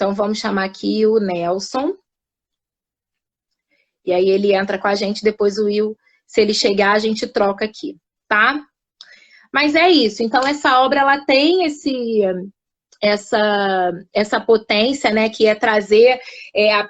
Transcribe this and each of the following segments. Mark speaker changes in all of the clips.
Speaker 1: Então, vamos chamar aqui o Nelson. E aí ele entra com a gente, depois o Will, se ele chegar, a gente troca aqui, tá? Mas é isso. Então, essa obra, ela tem essa potência, né, que é trazer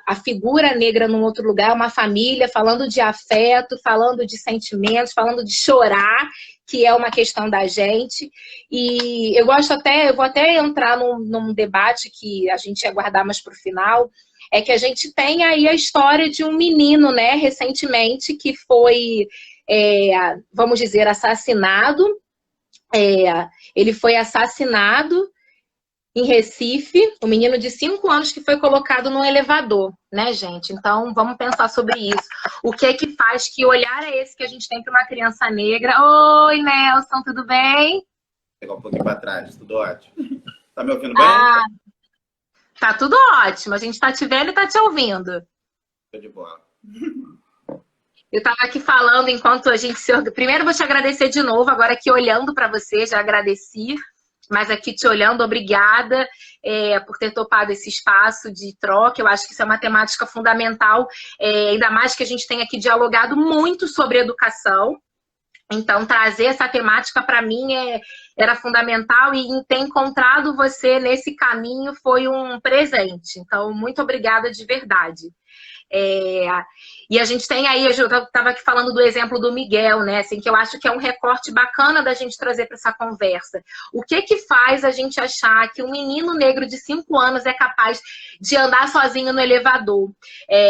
Speaker 1: a figura negra num outro lugar, uma família, falando de afeto, falando de sentimentos, falando de chorar, que é uma questão da gente. E eu vou até entrar num debate que a gente ia guardar mais para o final, é que a gente tem aí a história de um menino, né, recentemente, que foi, vamos dizer, assassinado. Ele foi assassinado em Recife, um menino de 5 anos que foi colocado no elevador, né, gente? Então, vamos pensar sobre isso. O que é que faz, que olhar é esse que a gente tem para uma criança negra? Oi, Nelson, tudo bem?
Speaker 2: Pegar um pouquinho para trás, tudo ótimo. Tá me ouvindo bem?
Speaker 1: Tá tudo ótimo. A gente tá te vendo e tá te ouvindo.
Speaker 2: Tô de bola.
Speaker 1: Eu estava aqui falando enquanto a gente se... Primeiro, vou te agradecer de novo, agora aqui olhando para você, já agradeci. Mas aqui te olhando, obrigada por ter topado esse espaço de troca. Eu acho que isso é uma temática fundamental, ainda mais que a gente tem aqui dialogado muito sobre educação. Então, trazer essa temática para mim era fundamental e ter encontrado você nesse caminho foi um presente. Então, muito obrigada de verdade. E a gente tem aí, eu estava aqui falando do exemplo do Miguel, né? Assim, que eu acho que é um recorte bacana da gente trazer para essa conversa. O que que faz a gente achar que um menino negro de 5 anos é capaz de andar sozinho no elevador?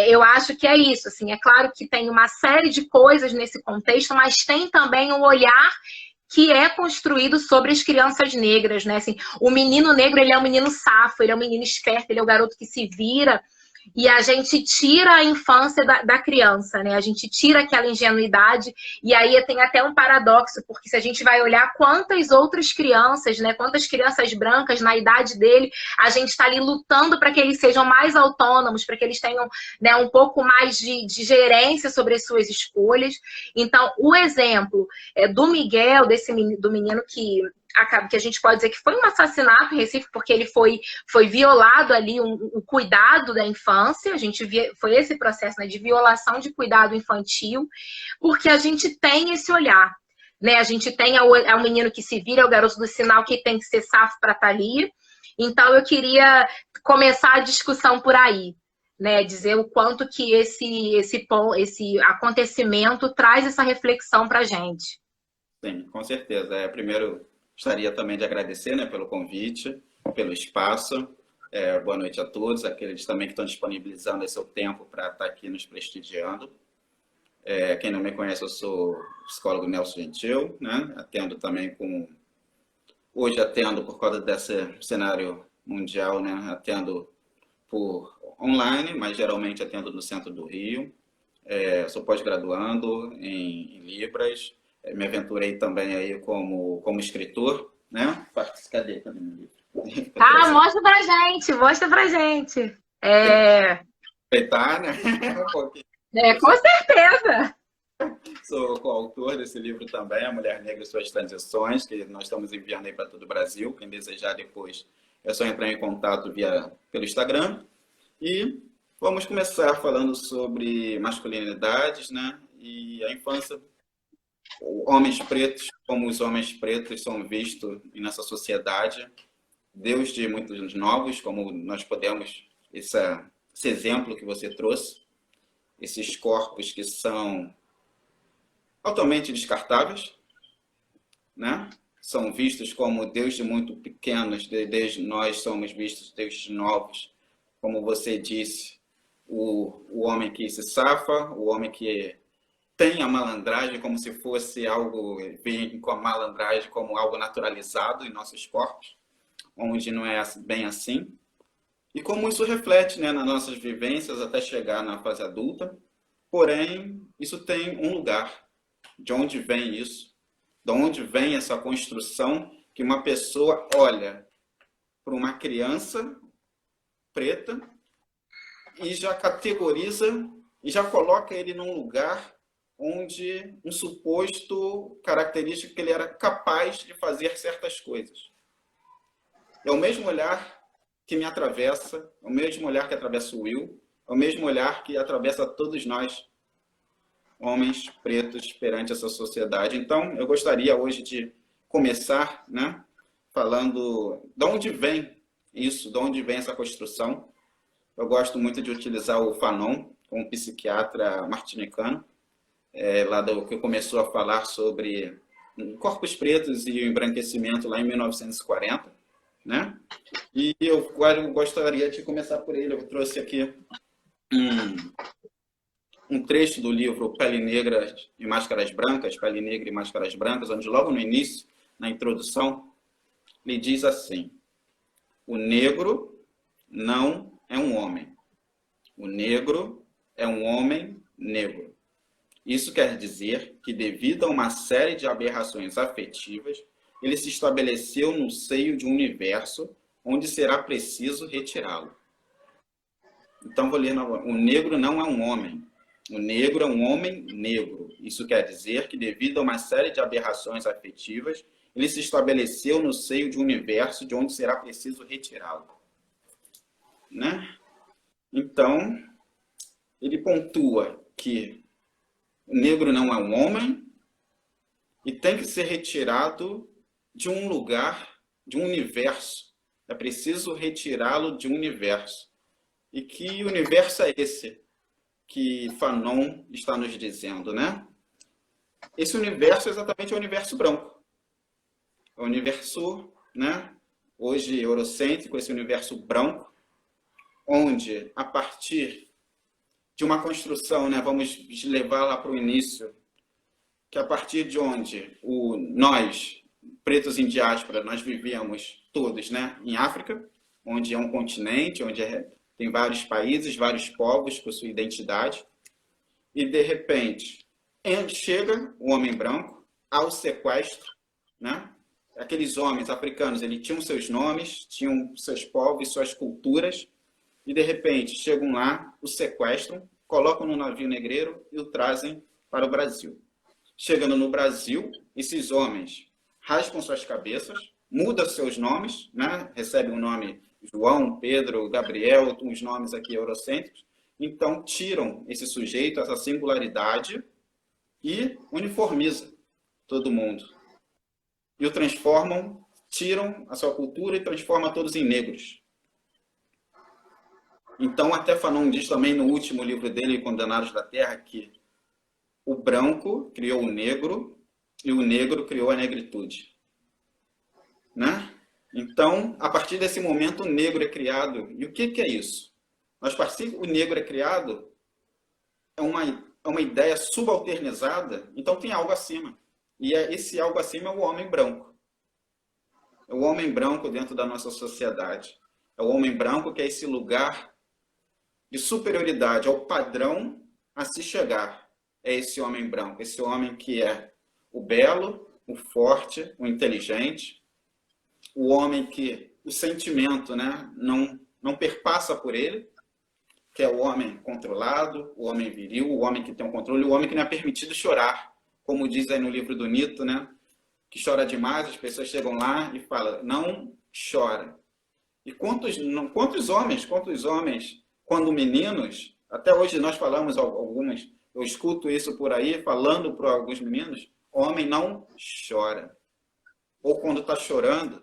Speaker 1: Eu acho que é isso, assim, é claro que tem uma série de coisas nesse contexto, mas tem também um olhar que é construído sobre as crianças negras, né? Assim, o menino negro, ele é um menino safo, ele é um menino esperto, ele é o garoto que se vira. E a gente tira a infância da criança, né? A gente tira aquela ingenuidade. E aí tem até um paradoxo, porque se a gente vai olhar quantas outras crianças, né? Quantas crianças brancas na idade dele, a gente está ali lutando para que eles sejam mais autônomos, para que eles tenham, né, um pouco mais de gerência sobre as suas escolhas. Então, o exemplo do Miguel, do menino que a gente pode dizer que foi um assassinato em Recife, porque ele foi violado ali, o cuidado da infância, foi esse processo, né, de violação de cuidado infantil, porque a gente tem esse olhar, né? A gente tem o menino que se vira, é o garoto do sinal que tem que ser safo para estar ali. Então, eu queria começar a discussão por aí, né? Dizer o quanto que esse acontecimento traz essa reflexão para a gente.
Speaker 2: Sim, com certeza. Primeiro, gostaria também de agradecer, né, pelo convite, pelo espaço. Boa noite a todos, aqueles também que estão disponibilizando esse seu tempo para estar aqui nos prestigiando. Quem não me conhece, eu sou o psicólogo Nelson Gentil, né? Hoje atendo por causa desse cenário mundial, né? Atendo por online, mas geralmente atendo no centro do Rio. Sou pós-graduando em Libras. Me aventurei também aí como escritor, né? Cadê também meu livro?
Speaker 1: Mostra pra gente.
Speaker 2: Respeitar, né? Um pouquinho.
Speaker 1: Com certeza.
Speaker 2: Sou coautor desse livro também, A Mulher Negra e Suas Transições, que nós estamos enviando aí para todo o Brasil. Quem desejar depois é só entrar em contato pelo Instagram. E vamos começar falando sobre masculinidades, né? E a infância. Homens pretos, como os homens pretos são vistos nessa sociedade, desde muitos novos, como nós podemos, esse exemplo que você trouxe, esses corpos que são altamente descartáveis, né? São vistos como desde muito pequenos, desde nós somos vistos desde novos, como você disse, o homem que se safa, o homem que tem a malandragem como se fosse algo, vem com a malandragem como algo naturalizado em nossos corpos, onde não é bem assim. E como isso reflete, né, nas nossas vivências até chegar na fase adulta. Porém, isso tem um lugar. De onde vem isso? De onde vem essa construção que uma pessoa olha para uma criança preta e já categoriza e já coloca ele num lugar onde um suposto característico que ele era capaz de fazer certas coisas. É o mesmo olhar que me atravessa, é o mesmo olhar que atravessa o Will, é o mesmo olhar que atravessa todos nós, homens pretos, perante essa sociedade. Então, eu gostaria hoje de começar, né, falando de onde vem isso, de onde vem essa construção. Eu gosto muito de utilizar o Fanon, um psiquiatra martinicano, que começou a falar sobre corpos pretos e o embranquecimento lá em 1940, né? E eu gostaria de começar por ele. Eu trouxe aqui um trecho do livro Pele Negra e Máscaras Brancas, Pele Negra e Máscaras Brancas, onde logo no início, na introdução, ele diz assim: o negro não é um homem. O negro é um homem negro. Isso quer dizer que, devido a uma série de aberrações afetivas, ele se estabeleceu no seio de um universo onde será preciso retirá-lo. Então, vou ler novamente. O negro não é um homem. O negro é um homem negro. Isso quer dizer que, devido a uma série de aberrações afetivas, ele se estabeleceu no seio de um universo de onde será preciso retirá-lo. Né? Então, ele pontua que o negro não é um homem e tem que ser retirado de um lugar, de um universo. É preciso retirá-lo de um universo. E que universo é esse que Fanon está nos dizendo, né? Esse universo é exatamente o universo branco. É o universo, né, hoje eurocêntrico, esse universo branco, onde, a partir de uma construção, né, vamos levar lá para o início, que a partir de onde nós, pretos em diáspora, nós vivíamos todos, né, em África, onde é um continente, onde tem vários países, vários povos com sua identidade, e de repente chega o homem branco ao sequestro, né? Aqueles homens africanos, eles tinham seus nomes, tinham seus povos, suas culturas, e de repente chegam lá, o sequestram, colocam no navio negreiro e o trazem para o Brasil. Chegando no Brasil, esses homens raspam suas cabeças, mudam seus nomes, né? Recebem o nome João, Pedro, Gabriel, uns nomes aqui eurocêntricos. Então, tiram esse sujeito, essa singularidade, e uniformizam todo mundo. E o transformam, tiram a sua cultura e transformam todos em negros. Então, até Fanon diz também no último livro dele, Condenados da Terra, que o branco criou o negro e o negro criou a negritude. Né? Então, a partir desse momento, o negro é criado. E o que é isso? O negro é criado, é uma ideia subalternizada, então tem algo acima. E esse algo acima é o homem branco. É o homem branco dentro da nossa sociedade. É o homem branco que é esse lugar de superioridade, ao padrão a se chegar. É esse homem branco, esse homem que é o belo, o forte, o inteligente, o homem que o sentimento, né, não perpassa por ele, que é o homem controlado, o homem viril, o homem que tem um controle, o homem que não é permitido chorar, como diz aí no livro do Nito, né, que chora demais, as pessoas chegam lá e falam, não chora. E quantos homens, quando meninos, até hoje nós falamos algumas, eu escuto isso por aí, falando para alguns meninos, homem não chora. Ou quando está chorando,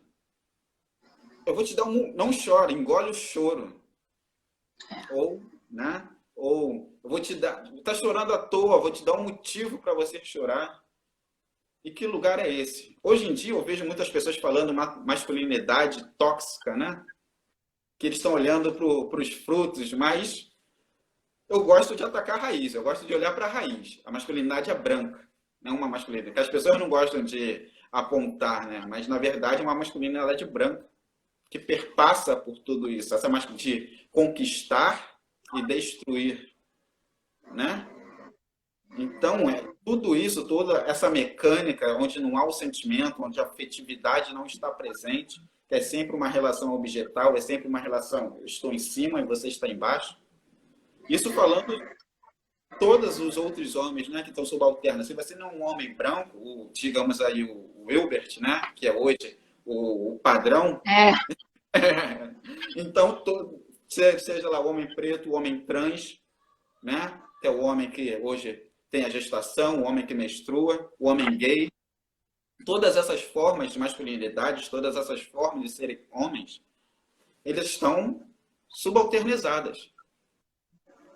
Speaker 2: eu vou te dar não chora, engole o choro. Ou, né? Ou eu vou te dar, está chorando à toa, vou te dar um motivo para você chorar. E que lugar é esse? Hoje em dia eu vejo muitas pessoas falando masculinidade tóxica, né? Que eles estão olhando para os frutos, mas eu gosto de atacar a raiz, eu gosto de olhar para a raiz. A masculinidade é branca, não uma masculinidade. Que as pessoas não gostam de apontar, né? Mas na verdade é uma masculinidade branca, que perpassa por tudo isso, essa de conquistar e destruir, né? Então, tudo isso, toda essa mecânica, onde não há o sentimento, onde a afetividade não está presente, que é sempre uma relação objetal, é sempre uma relação, eu estou em cima e você está embaixo. Isso falando todos os outros homens, né, que estão subalternos. Se você não é um homem branco, digamos aí o Wilbert, né, que é hoje o padrão, Então, seja lá o homem preto, o homem trans, né? Que é o homem que hoje tem a gestação, o homem que menstrua, o homem gay. Todas essas formas de masculinidade, todas essas formas de serem homens, eles estão subalternizadas.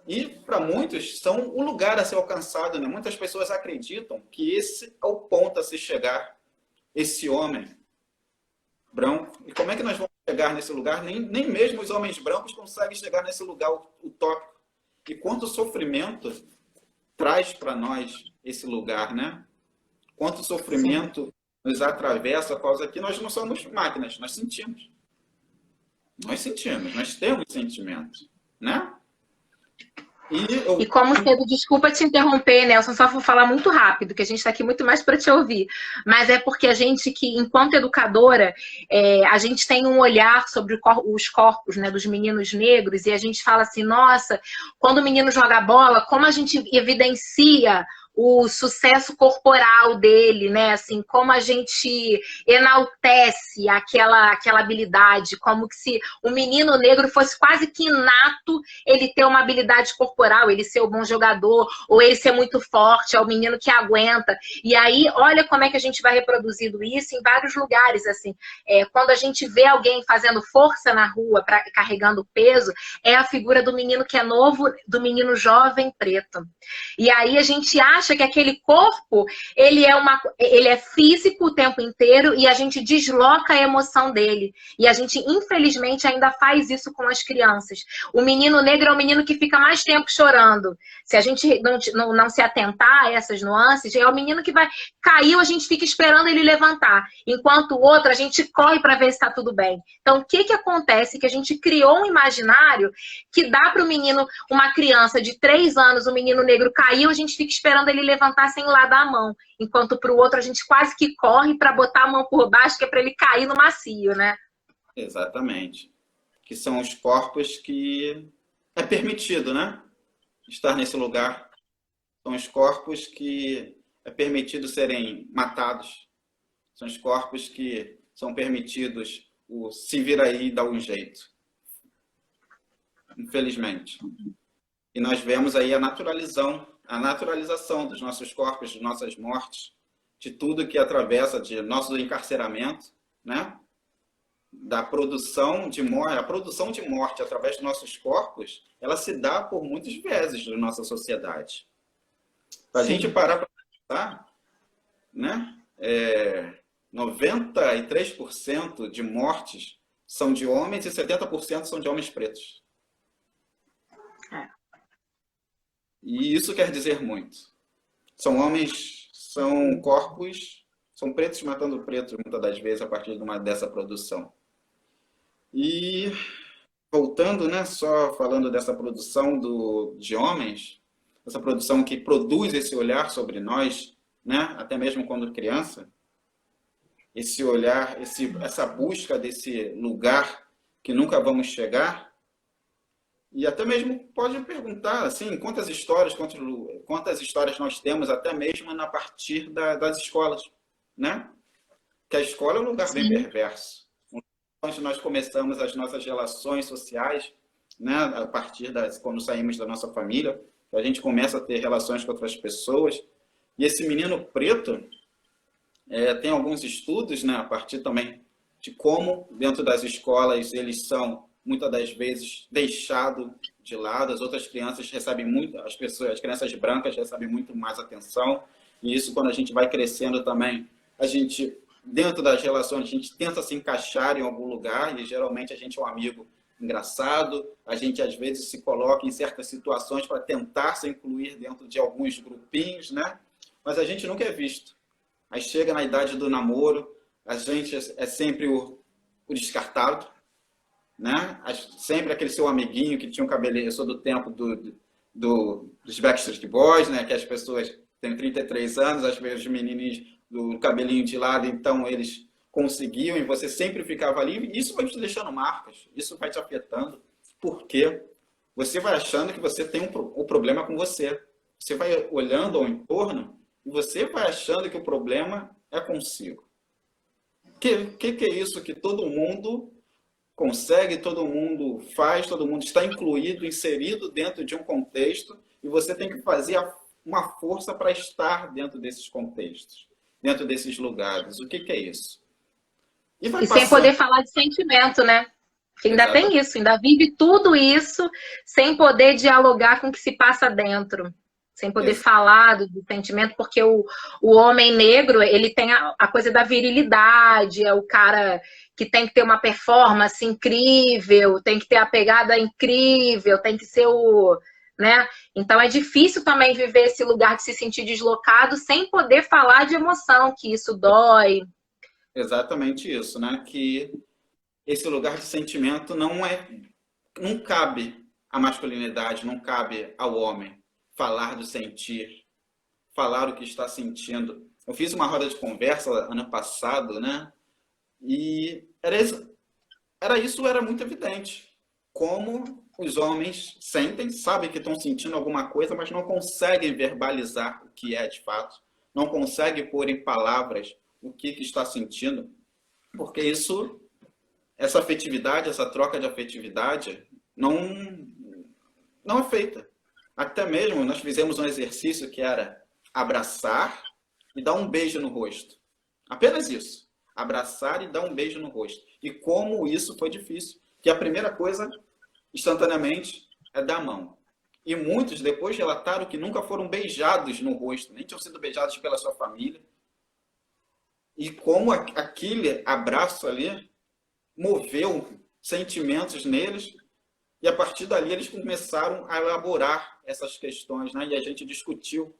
Speaker 2: E, para muitos, são o lugar a ser alcançado. Né? Muitas pessoas acreditam que esse é o ponto a se chegar, esse homem branco. E como é que nós vamos chegar nesse lugar? Nem mesmo os homens brancos conseguem chegar nesse lugar utópico. E quanto sofrimento traz para nós esse lugar, né? Quanto sofrimento nos atravessa, por causa que nós não somos máquinas, nós sentimos. Nós sentimos, nós temos sentimentos, né?
Speaker 1: E como cedo, desculpa te interromper, Nelson, só vou falar muito rápido, que a gente está aqui muito mais para te ouvir. Mas é porque a gente que, enquanto educadora, a gente tem um olhar sobre os corpos, né, dos meninos negros, e a gente fala assim, nossa, quando o menino joga bola, como a gente evidencia o sucesso corporal dele, né? Assim, como a gente enaltece aquela habilidade, como que se o menino negro fosse quase que inato ele ter uma habilidade corporal, ele ser um bom jogador, ou ele ser muito forte, é o menino que aguenta. E aí, olha como é que a gente vai reproduzindo isso em vários lugares, assim. Quando a gente vê alguém fazendo força na rua, carregando peso, é a figura do menino que é novo, do menino jovem preto. E aí a gente acha que aquele corpo, ele é físico o tempo inteiro e a gente desloca a emoção dele. E a gente, infelizmente, ainda faz isso com as crianças. O menino negro é o menino que fica mais tempo chorando. Se a gente não se atentar a essas nuances, é o menino que caiu, a gente fica esperando ele levantar. Enquanto o outro, a gente corre para ver se está tudo bem. Então, o que acontece? Que a gente criou um imaginário que dá para o menino, uma criança de 3 anos, o menino negro caiu, a gente fica esperando ele levantar sem lá dar a mão. Enquanto para o outro, a gente quase que corre para botar a mão por baixo, que é para ele cair no macio, né?
Speaker 2: Exatamente. Que são os corpos que é permitido, né? Estar nesse lugar. São os corpos que é permitido serem matados. São os corpos que são permitidos o se vir aí e dar um jeito. Infelizmente. E nós vemos aí a naturalização dos nossos corpos, de nossas mortes, de tudo que atravessa, de nosso encarceramento, né? Da produção de morte, a produção de morte através dos nossos corpos, ela se dá por muitos vieses da nossa sociedade. Para a gente parar para pensar, né? 93% de mortes são de homens e 70% são de homens pretos. E isso quer dizer muito. São homens, são corpos, são pretos matando pretos, muitas das vezes, a partir dessa produção. E, voltando, né, só falando dessa produção de homens, essa produção que produz esse olhar sobre nós, né, até mesmo quando criança, esse olhar, essa busca desse lugar que nunca vamos chegar. E até mesmo pode perguntar, assim, quantas histórias nós temos, até mesmo a partir das escolas, né? Que a escola é um lugar bem perverso. Onde nós começamos as nossas relações sociais, né? A partir quando saímos da nossa família, a gente começa a ter relações com outras pessoas. E esse menino preto, tem alguns estudos, né? A partir também de como, dentro das escolas, eles são muitas das vezes deixado de lado, as outras crianças recebem muito, as crianças brancas recebem muito mais atenção, e isso quando a gente vai crescendo também, a gente, dentro das relações, a gente tenta se encaixar em algum lugar, e geralmente a gente é um amigo engraçado, a gente às vezes se coloca em certas situações para tentar se incluir dentro de alguns grupinhos, né? Mas a gente nunca é visto. Aí chega na idade do namoro, a gente é sempre o descartado, né? Sempre aquele seu amiguinho que tinha um cabelinho, eu sou do tempo dos Backstreet Boys, né? Que as pessoas têm 33 anos, as menininhas do cabelinho de lado, então eles conseguiam e você sempre ficava ali, e isso vai te deixando marcas, isso vai te afetando, porque você vai achando que você tem um problema com você. Você vai olhando ao entorno e você vai achando que o problema é consigo. Que é isso que todo mundo consegue, todo mundo faz, todo mundo está incluído, inserido dentro de um contexto, e você tem que fazer uma força para estar dentro desses contextos, dentro desses lugares. O que é isso? E vai
Speaker 1: E sem
Speaker 2: passando.
Speaker 1: poder falar de sentimento, né? Que ainda tem
Speaker 2: Exatamente.
Speaker 1: isso, ainda vive tudo isso sem poder dialogar com o que se passa dentro, sem poder falar do sentimento, porque o homem negro, ele tem a coisa da virilidade, é o cara que tem que ter uma performance incrível, tem que ter a pegada incrível, tem que ser o, né? Então é difícil também viver esse lugar de se sentir deslocado sem poder falar de emoção, que isso dói.
Speaker 2: Exatamente isso, né? Que esse lugar de sentimento não cabe à masculinidade, não cabe ao homem falar do sentir, falar o que está sentindo. Eu fiz uma roda de conversa ano passado, né? E era muito evidente. Como os homens sentem, sabem que estão sentindo alguma coisa, mas não conseguem verbalizar o que é de fato, não conseguem pôr em palavras o que está sentindo, porque essa afetividade, essa troca de afetividade não é feita. Até mesmo nós fizemos um exercício que era abraçar e dar um beijo no rosto. Apenas isso. Abraçar e dar um beijo no rosto. E como isso foi difícil. Que a primeira coisa, instantaneamente, é dar a mão. E muitos depois relataram que nunca foram beijados no rosto, nem tinham sido beijados pela sua família. E como aquele abraço ali moveu sentimentos neles, e a partir dali eles começaram a elaborar essas questões, né? E a gente discutiu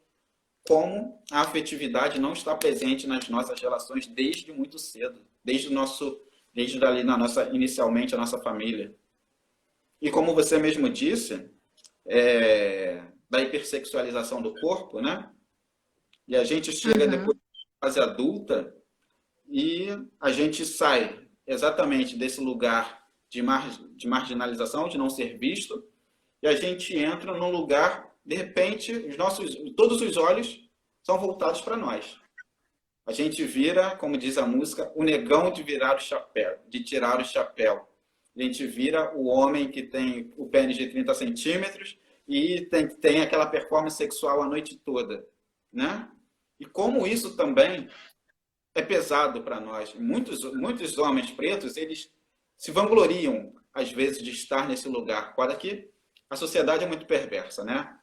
Speaker 2: como a afetividade não está presente nas nossas relações desde muito cedo, desde ali inicialmente a nossa família. E como você mesmo disse, da hipersexualização do corpo, né? E a gente chega depois da fase adulta e a gente sai exatamente desse lugar de marginalização, de não ser visto, e a gente entra num lugar, de repente, todos os olhos são voltados para nós. A gente vira, como diz a música, o negão de virar o chapéu, de tirar o chapéu. A gente vira o homem que tem o pênis de 30 centímetros e tem aquela performance sexual a noite toda, né? E como isso também é pesado para nós. Muitos homens pretos, eles se vangloriam, às vezes, de estar nesse lugar. Olha que a sociedade é muito perversa, né?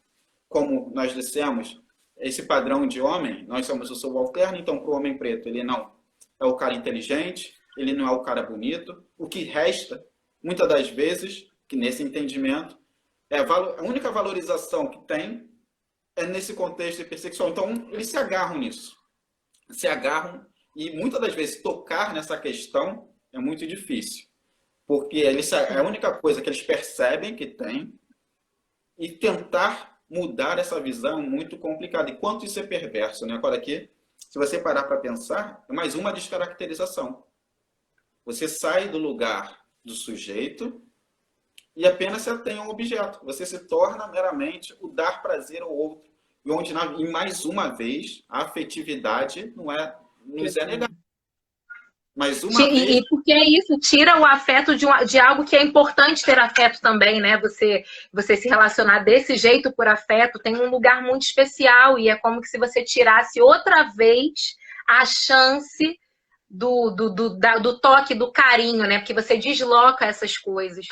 Speaker 2: Como nós dissemos, esse padrão de homem, nós somos o subalterno, então para o homem preto ele não é o cara inteligente, ele não é o cara bonito. O que resta, muitas das vezes, que nesse entendimento, a única valorização que tem é nesse contexto hipersexual. Então, eles se agarram nisso. Se agarram e muitas das vezes tocar nessa questão é muito difícil. Porque é a única coisa que eles percebem que tem e tentar mudar essa visão é muito complicado. E quanto isso é perverso, né? Agora aqui, se você parar para pensar, é mais uma descaracterização. Você sai do lugar do sujeito e apenas você tem um objeto. Você se torna meramente o dar prazer ao outro. E onde, mais uma vez, a afetividade nos é negada. Mais uma vez...
Speaker 1: E porque é isso, tira o afeto de algo que é importante ter afeto também, né? Você se relacionar desse jeito por afeto tem um lugar muito especial e é como se você tirasse outra vez a chance do toque, do carinho, né? Porque você desloca essas coisas.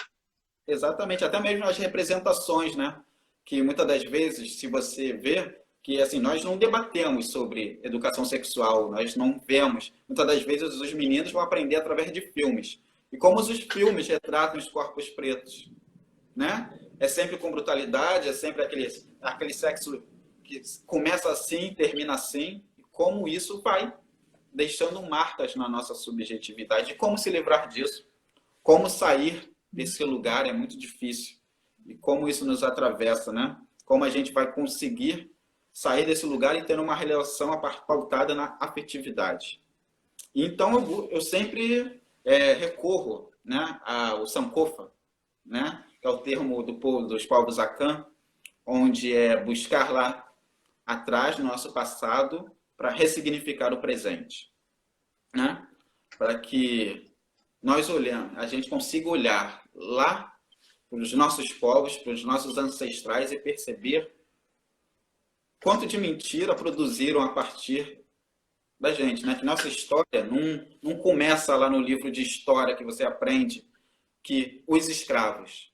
Speaker 2: Exatamente, até mesmo as representações, né? Que muitas das vezes, se você vê, que assim, nós não debatemos sobre educação sexual, nós não vemos. Muitas das vezes os meninos vão aprender através de filmes. E como os filmes retratam os corpos pretos, né? É sempre com brutalidade, é sempre aquele sexo que começa assim, termina assim. E como isso vai deixando marcas na nossa subjetividade. E como se livrar disso? Como sair desse lugar é muito difícil. E como isso nos atravessa, né? Como a gente vai conseguir sair desse lugar e ter uma relação pautada na afetividade. Então, eu sempre recorro, né, ao Sankofa, né, que é o termo dos povos Akan, onde é buscar lá atrás, no nosso passado, para ressignificar o presente. Né? Para que nós olhamos, a gente consiga olhar lá para os nossos povos, para os nossos ancestrais e perceber quanto de mentira produziram a partir da gente, né? Que nossa história não começa lá no livro de história que você aprende que os escravos.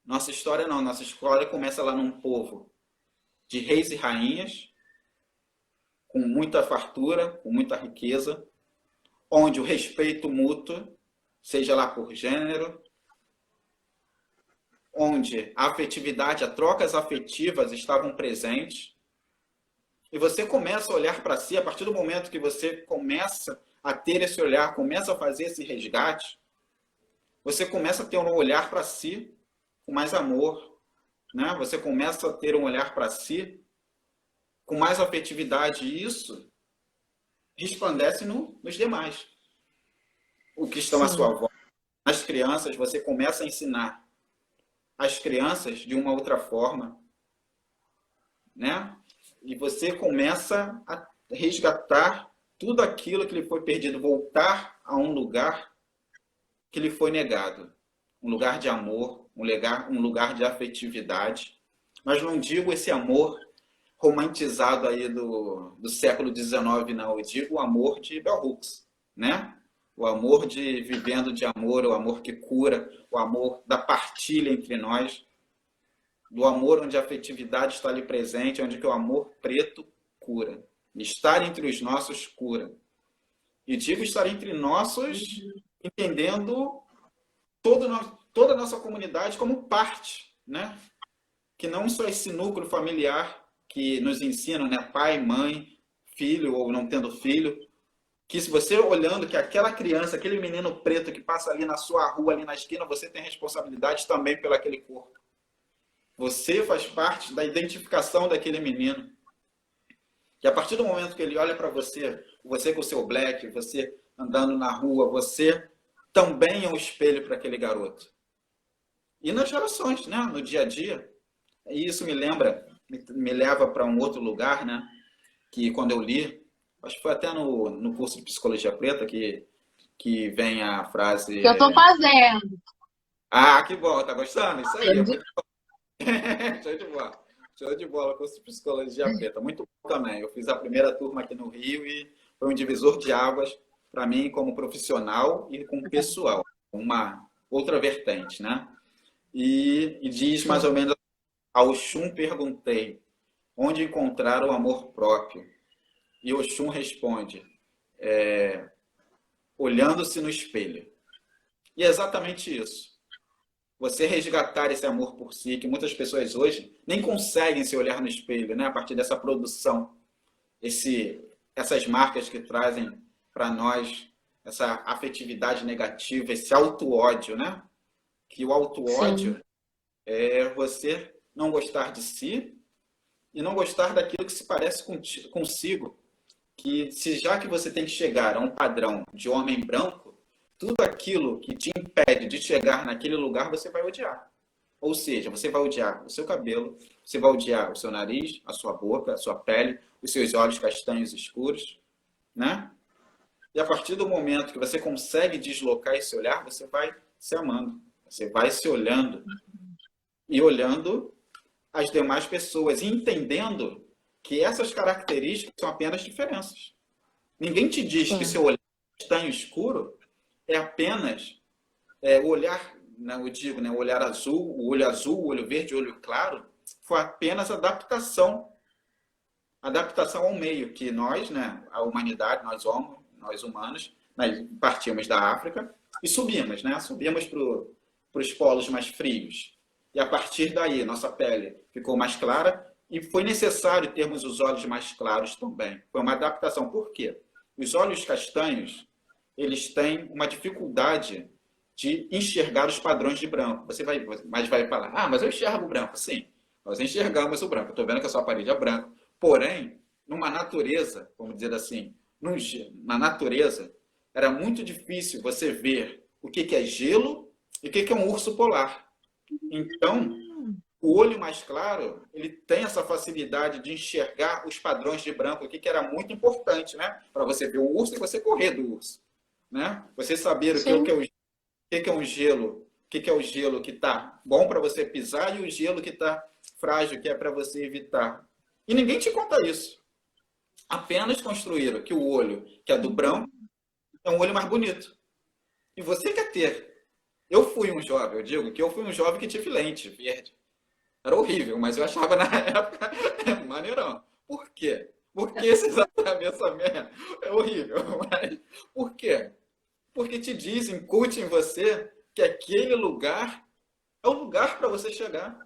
Speaker 2: Nossa história não, nossa história começa lá num povo de reis e rainhas, com muita fartura, com muita riqueza, onde o respeito mútuo, seja lá por gênero, onde a afetividade, as trocas afetivas estavam presentes, e você começa a olhar para si, a partir do momento que você começa a ter esse olhar, começa a fazer esse resgate, você começa a ter um olhar para si com mais amor, né? Você começa a ter um olhar para si com mais afetividade, e isso resplandece nos demais. O que estão à sua volta. As crianças, você começa a ensinar as crianças de uma outra forma, né? E você começa a resgatar tudo aquilo que lhe foi perdido, voltar a um lugar que lhe foi negado. Um lugar de amor, um lugar de afetividade. Mas não digo esse amor romantizado aí do século XIX, não. Eu digo o amor de Bell Hooks, né? O amor de vivendo de amor, o amor que cura, o amor da partilha entre nós, do amor onde a afetividade está ali presente, onde que o amor preto cura. Estar entre os nossos cura. E digo estar entre nossos, entendendo toda a nossa comunidade como parte, né? Que não só esse núcleo familiar que nos ensinam, né? Pai, mãe, filho ou não tendo filho, que se você olhando que aquela criança, aquele menino preto que passa ali na sua rua, ali na esquina, você tem responsabilidade também pelo aquele corpo. Você faz parte da identificação daquele menino. E a partir do momento que ele olha para você, você com o seu black, você andando na rua, você também é um espelho para aquele garoto. E nas relações, né? No dia a dia. E isso me leva para um outro lugar, né? Que quando eu li, acho que foi até no curso de Psicologia Preta que vem a frase...
Speaker 1: Que eu tô fazendo.
Speaker 2: Ah, que bom, tá gostando? Isso aí, é muito bom. Show de bola. Show de bola, curso de Psicologia Preta. Muito bom também. Eu fiz a primeira turma aqui no Rio e foi um divisor de águas para mim como profissional e como pessoal. Uma outra vertente, né? E diz mais ou menos, ao Oxum perguntei, onde encontrar o amor próprio? E Oxum responde, olhando-se no espelho. E é exatamente isso. Você resgatar esse amor por si, que muitas pessoas hoje nem conseguem se olhar no espelho, né? A partir dessa produção, essas marcas que trazem para nós essa afetividade negativa, esse auto-ódio, né? Que o auto-ódio é você não gostar de si e não gostar daquilo que se parece consigo. Que já que você tem que chegar a um padrão de homem branco, tudo aquilo que te impede de chegar naquele lugar, você vai odiar. Ou seja, você vai odiar o seu cabelo, você vai odiar o seu nariz, a sua boca, a sua pele, os seus olhos castanhos escuros, né? E a partir do momento que você consegue deslocar esse olhar, você vai se amando, você vai se olhando e olhando as demais pessoas e entendendo que essas características são apenas diferenças. Ninguém te diz que seu olhar castanho escuro é apenas o olhar, né, eu digo, né, o olhar azul, o olho verde, o olho claro, foi apenas adaptação ao meio que nós, né, a humanidade, nós humanos, nós partimos da África e subimos, né, subimos para os polos mais frios. E a partir daí, nossa pele ficou mais clara e foi necessário termos os olhos mais claros também. Foi uma adaptação. Por quê? Os olhos castanhos, eles têm uma dificuldade de enxergar os padrões de branco. Você vai falar, mas eu enxergo o branco. Sim, nós enxergamos o branco. Eu estou vendo que a sua parede é branca. Porém, numa natureza, vamos dizer assim, na natureza, era muito difícil você ver o que é gelo e o que é um urso polar. Então, o olho mais claro, ele tem essa facilidade de enxergar os padrões de branco aqui, que era muito importante, né? Para você ver o urso e você correr do urso. né? Você saber
Speaker 1: Sim.
Speaker 2: o que é um gelo, o que é o gelo que está bom para você pisar e o gelo que está frágil, que é para você evitar. E ninguém te conta isso. Apenas construíram que o olho, que é do branco, é um olho mais bonito. E você quer ter. Eu fui um jovem, eu digo que eu fui um jovem que tive lente verde. Era horrível, mas eu achava na época maneirão. Por quê? Porque esse atravessamento é horrível. Mas por quê? Porque te dizem, incutem em você que aquele lugar é o lugar para você chegar.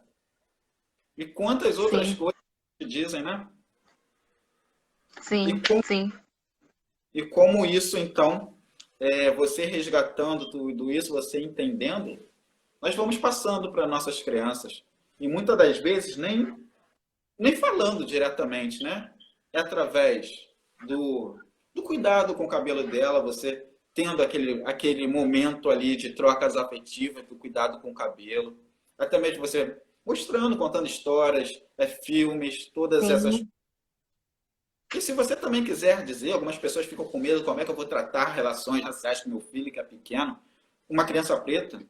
Speaker 2: E quantas outras
Speaker 1: Sim,
Speaker 2: coisas te dizem, né? E,
Speaker 1: sim,
Speaker 2: com,
Speaker 1: sim.
Speaker 2: e como isso, então, você resgatando tudo isso, você entendendo, nós vamos passando para nossas crianças. E muitas das vezes nem falando diretamente, né? É através do cuidado com o cabelo dela, você tendo aquele momento ali de trocas afetivas, do cuidado com o cabelo. Até mesmo você mostrando, contando histórias, filmes, todas essas.
Speaker 1: Sim,
Speaker 2: E se você também quiser dizer, algumas pessoas ficam com medo, como é que eu vou tratar relações raciais com meu filho que é pequeno, uma criança preta,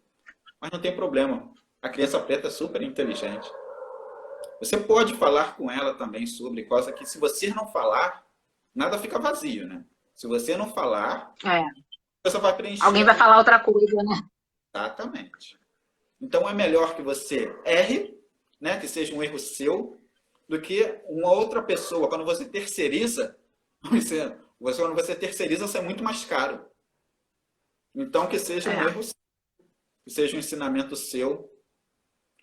Speaker 2: mas não tem problema. A criança preta é super inteligente. Você pode falar com ela também sobre coisa que, se você não falar, nada fica vazio, né? Se você não falar,
Speaker 1: é.
Speaker 2: você vai
Speaker 1: Alguém
Speaker 2: preencher.
Speaker 1: vai falar outra coisa, né?
Speaker 2: Exatamente. Então é melhor que você erre, né? Que seja um erro seu, do que uma outra pessoa. Quando você terceiriza, quando você terceiriza, você é muito mais caro. Então que seja um
Speaker 1: É.
Speaker 2: erro seu, que seja um ensinamento seu.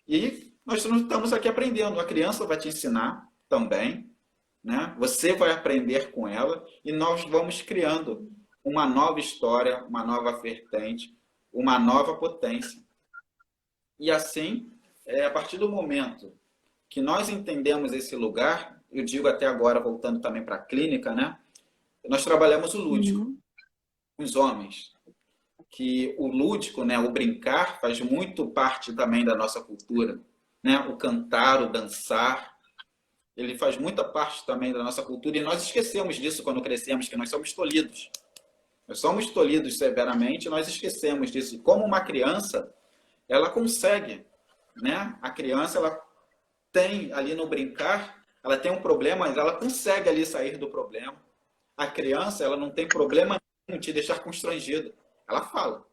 Speaker 2: E nós estamos aqui aprendendo. A criança vai te ensinar também, né? Você vai aprender com ela e nós vamos criando uma nova história, uma nova vertente, uma nova potência. E assim, a partir do momento que nós entendemos esse lugar, eu digo até agora, voltando também para a clínica, né? Nós trabalhamos o lúdico
Speaker 1: Uhum.
Speaker 2: com os homens, que o lúdico, né, o brincar, faz muito parte também da nossa cultura, né? O cantar, o dançar, ele faz muita parte também da nossa cultura e nós esquecemos disso quando crescemos, que nós somos tolhidos. Nós somos tolhidos severamente, nós esquecemos disso. E como uma criança, ela consegue, né? A criança, ela tem ali no brincar, ela tem um problema, mas ela consegue ali sair do problema. A criança, ela não tem problema nenhum em te deixar constrangido. Ela fala.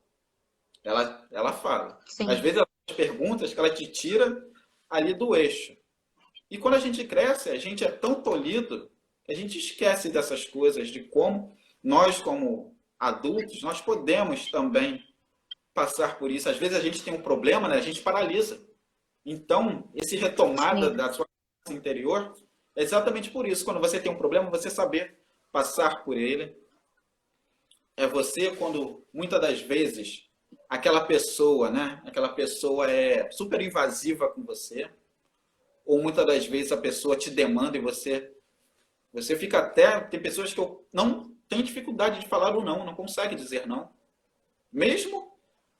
Speaker 2: Ela fala. Às
Speaker 1: Sim,
Speaker 2: vezes, ela faz perguntas que ela te tira ali do eixo. E quando a gente cresce, a gente é tão tolhido que a gente esquece dessas coisas, de como nós, como adultos, nós podemos também passar por isso. Às vezes a gente tem um problema, né? A gente paralisa. Então, esse retomada
Speaker 1: sim,
Speaker 2: da sua interior é exatamente por isso. Quando você tem um problema, você saber passar por ele. É você quando, muitas das vezes, aquela pessoa, né? Aquela pessoa é super invasiva com você, ou muitas das vezes a pessoa te demanda e você fica até, tem pessoas que eu não tem dificuldade de falar o não consegue dizer não. Mesmo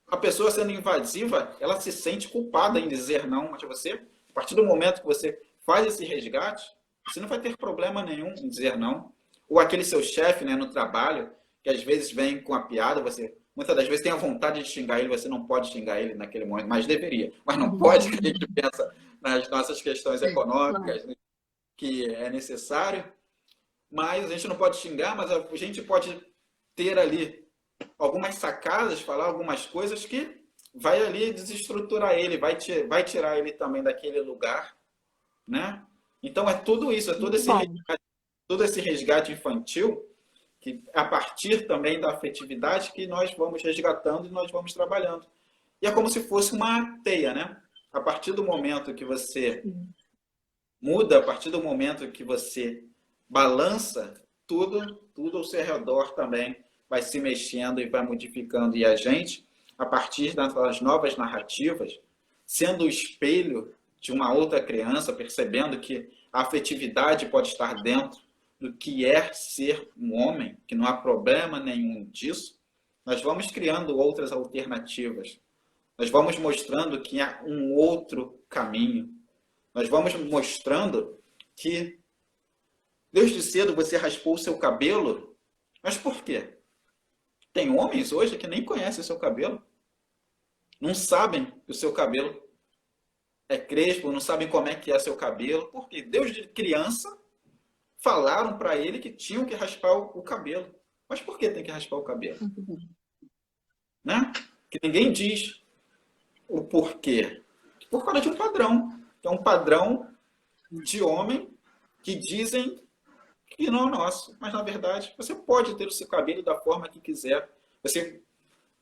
Speaker 2: a pessoa sendo invasiva, ela se sente culpada em dizer não, mas você, a partir do momento que você faz esse resgate, você não vai ter problema nenhum em dizer não. Ou aquele seu chefe, né, no trabalho, que às vezes vem com a piada, você muitas das vezes tem a vontade de xingar ele, você não pode xingar ele naquele momento, mas deveria. Mas não pode, que a gente pensa nas nossas questões
Speaker 1: claro.
Speaker 2: econômicas, né, que é necessário, mas a gente não pode xingar, mas a gente pode ter ali algumas sacadas, falar algumas coisas que vai ali desestruturar ele, vai tirar ele também daquele lugar, né? Então é tudo isso, é
Speaker 1: Muito bom.
Speaker 2: todo esse resgate infantil que a partir também da afetividade que nós vamos resgatando e nós vamos trabalhando. E é como se fosse uma teia, né? A partir do momento que você
Speaker 1: Sim.
Speaker 2: muda, a partir do momento que você balança, tudo ao seu redor também vai se mexendo e vai modificando. E a gente, a partir das novas narrativas, sendo o espelho de uma outra criança, percebendo que a afetividade pode estar dentro do que é ser um homem, que não há problema nenhum disso, nós vamos criando outras alternativas. Nós vamos mostrando que há um outro caminho. Nós vamos mostrando que desde cedo você raspou o seu cabelo, mas por quê? Tem homens hoje que nem conhecem o seu cabelo, não sabem que o seu cabelo é crespo, não sabem como é que é seu cabelo, porque desde criança falaram para ele que tinham que raspar o cabelo. Mas por que tem que raspar o cabelo? Né? Que ninguém diz o porquê. Por causa de um padrão. É um padrão de homem que dizem que não é nosso. Mas, na verdade, você pode ter o seu cabelo da forma que quiser.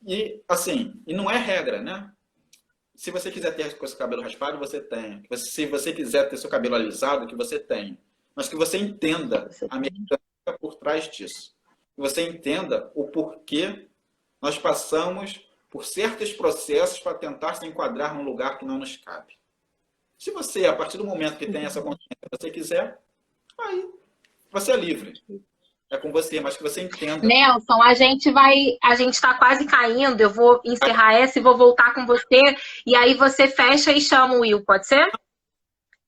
Speaker 2: E, assim, e não é regra, né? Se você quiser ter o seu cabelo raspado, você tem. Se você quiser ter seu cabelo alisado, que você tem. Mas que você entenda a mecânica por trás disso. Que você entenda o porquê nós passamos por certos processos para tentar se enquadrar num lugar que não nos cabe. Se você, a partir do momento que tem essa consciência, você quiser, aí você é livre. É com você, mas que você entenda.
Speaker 1: Nelson, a gente está quase caindo, eu vou encerrar essa e vou voltar com você, e aí você fecha e chama o Will, pode ser?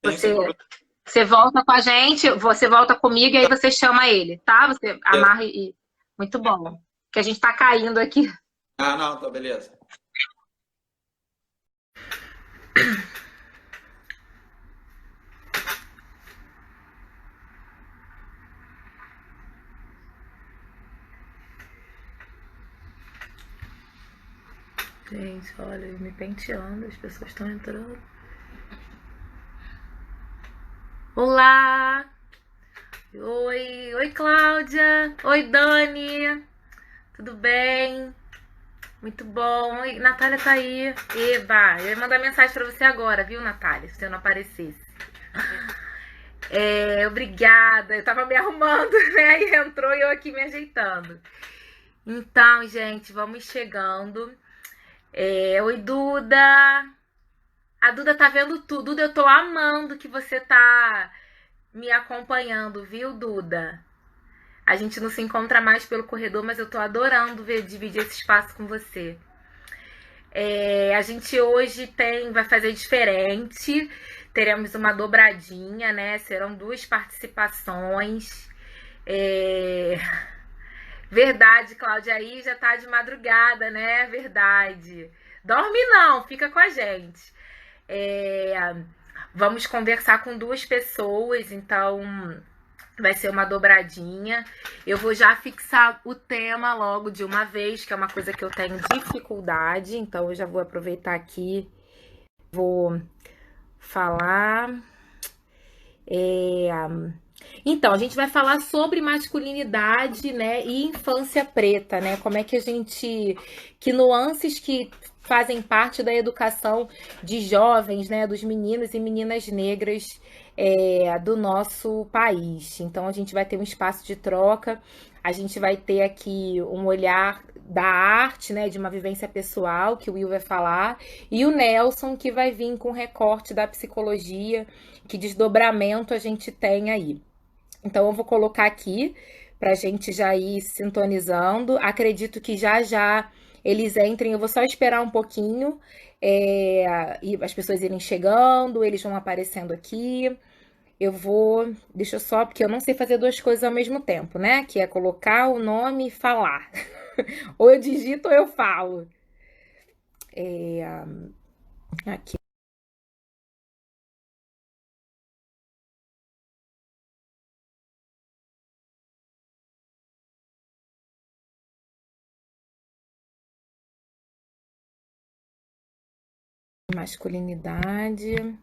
Speaker 1: Você volta com a gente, você volta comigo e aí você chama ele, tá? Você amarra e... Muito bom. Que a gente tá caindo aqui.
Speaker 2: Ah, não, tá, beleza.
Speaker 3: Gente, olha, me penteando, as pessoas estão entrando. Olá! Oi, Cláudia! Oi, Dani! Tudo bem? Muito bom. Oi, Natália tá aí. Eba, eu ia mandar mensagem pra você agora, viu, Natália? Se você não aparecesse. Obrigada. Eu tava me arrumando, né? E entrou e eu aqui me ajeitando. Então, gente, vamos chegando. Oi, Duda. A Duda tá vendo tudo. Duda, eu tô amando que você tá me acompanhando, viu, Duda? A gente não se encontra mais pelo corredor, mas eu tô adorando dividir esse espaço com você. A gente hoje vai fazer diferente. Teremos uma dobradinha, né? Serão 2 participações. Verdade, Cláudia, aí já tá de madrugada, né? Verdade. Dorme não, fica com a gente. Vamos conversar com 2 pessoas, então vai ser uma dobradinha. Eu vou já fixar o tema logo de uma vez, que é uma coisa que eu tenho dificuldade, então eu já vou aproveitar aqui, vou falar. Então, a gente vai falar sobre masculinidade, né, e infância preta, né? Como é que que nuances que fazem parte da educação de jovens, né, dos meninos e meninas negras do nosso país. Então, a gente vai ter um espaço de troca, a gente vai ter aqui um olhar da arte, né, de uma vivência pessoal, que o Will vai falar, e o Nelson, que vai vir com recorte da psicologia, que desdobramento a gente tem aí. Então, eu vou colocar aqui para a gente já ir sintonizando. Acredito que já eles entrem. Eu vou só esperar um pouquinho e as pessoas irem chegando, eles vão aparecendo aqui. Deixa eu só, porque eu não sei fazer 2 coisas ao mesmo tempo, né? Que é colocar o nome e falar. Ou eu digito ou eu falo. Aqui. Masculinidade.